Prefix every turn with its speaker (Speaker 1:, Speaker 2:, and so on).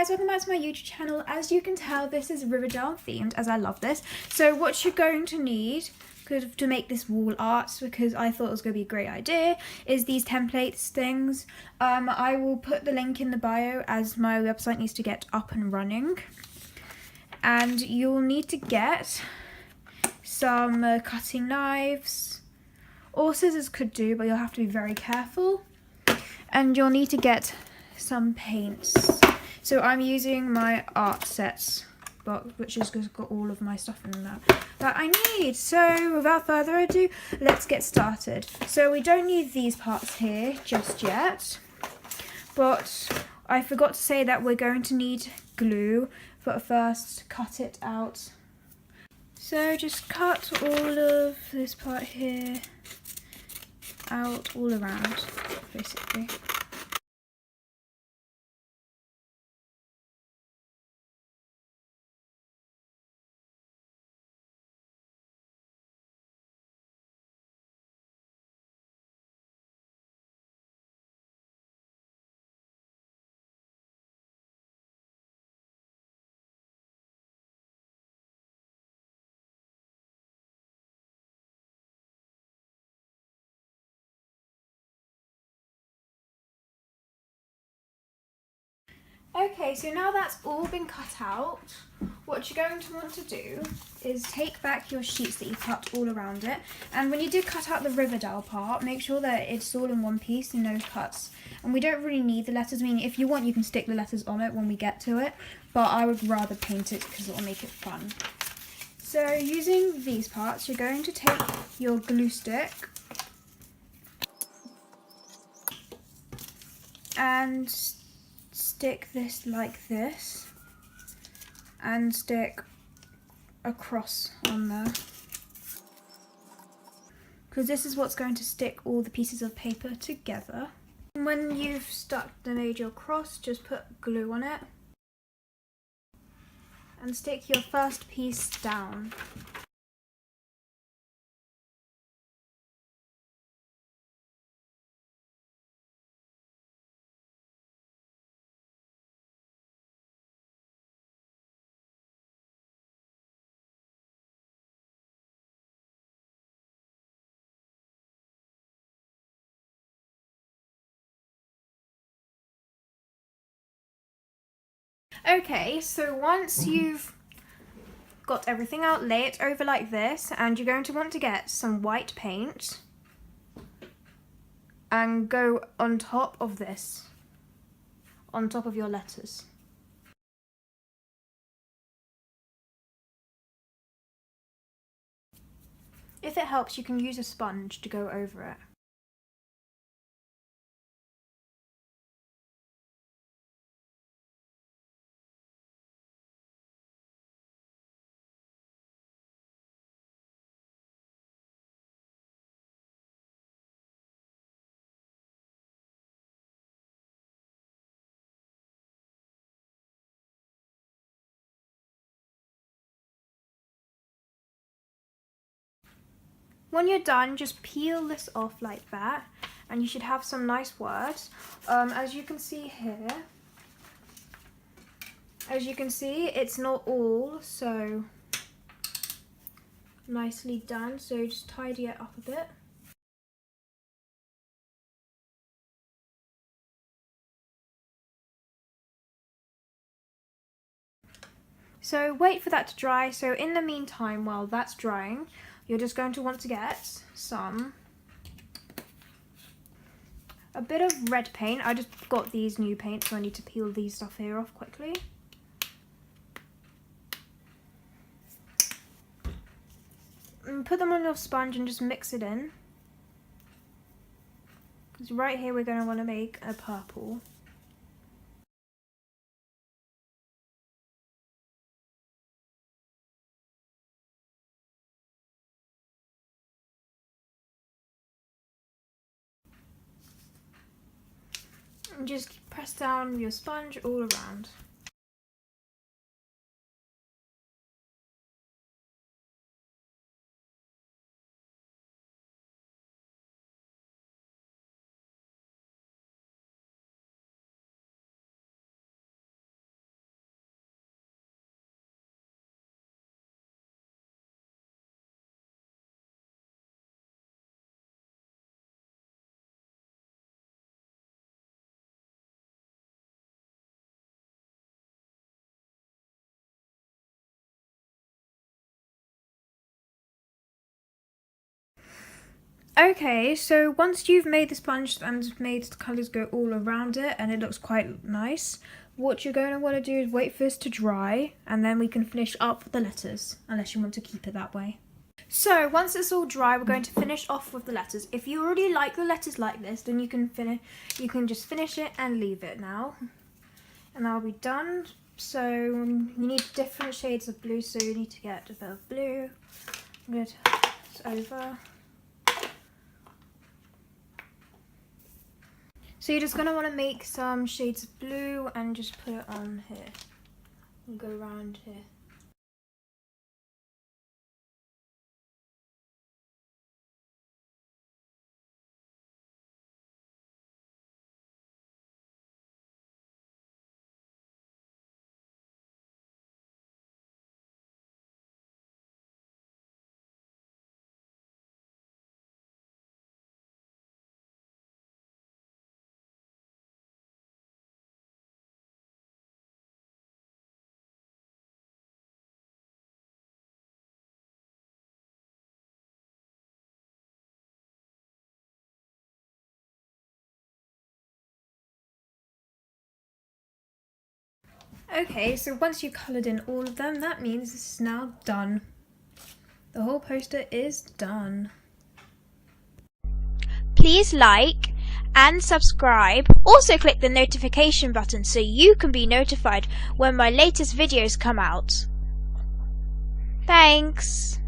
Speaker 1: guys, welcome back to my YouTube channel. As you can tell, this is Riverdale themed, as I love this. So what you're going to need to make this wall art, because I thought it was going to be a great idea, is these templates things. I will put the link in the bio as my website needs to get up and running. And you'll need to get some cutting knives, or scissors could do, but you'll have to be very careful. And you'll need to get some paints. So I'm using my art sets box, which has got all of my stuff in that I need. So without further ado, let's get started. So we don't need these parts here just yet, but I forgot to say that we're going to need glue, but first cut it out. So just cut all of this part here out all around, basically. Okay, so now that's all been cut out, what you're going to want to do is take back your sheets that you cut all around it, and when you do cut out the Riverdale part, make sure that it's all in one piece and no cuts. And we don't really need the letters. I mean, if you want, you can stick the letters on it when we get to it, but I would rather paint it because it'll make it fun. So using these parts, you're going to take your glue stick and stick this like this and stick a cross on there, because this is what's going to stick all the pieces of paper together. And when you've made your cross, just put glue on it and stick your first piece down. Okay, so once you've got everything out, lay it over like this, and you're going to want to get some white paint and go on top of this, on top of your letters. If it helps, you can use a sponge to go over it. When you're done, just peel this off like that, and you should have some nice words. As you can see here, it's not all so nicely done, so just tidy it up a bit. So wait for that to dry. So in the meantime, while that's drying, you're just going to want to get a bit of red paint. I just got these new paints, so I need to peel these stuff here off quickly. And put them on your sponge and just mix it in. Because right here we're going to want to make a purple. And just press down your sponge all around. Okay, so once you've made the sponge and made the colours go all around it and it looks quite nice, what you're going to want to do is wait for this to dry and then we can finish up the letters, unless you want to keep it that way. So once it's all dry, we're going to finish off with the letters. If you already like the letters like this, then you can just finish it and leave it now. And that'll be done. So you need different shades of blue, so you need to get a bit of blue. I'm going to put this over. So you're just going to want to make some shades of blue and just put it on here. And go around here. Okay, so once you've coloured in all of them, that means this is now done. The whole poster is done.
Speaker 2: Please like and subscribe. Also click the notification button so you can be notified when my latest videos come out. Thanks.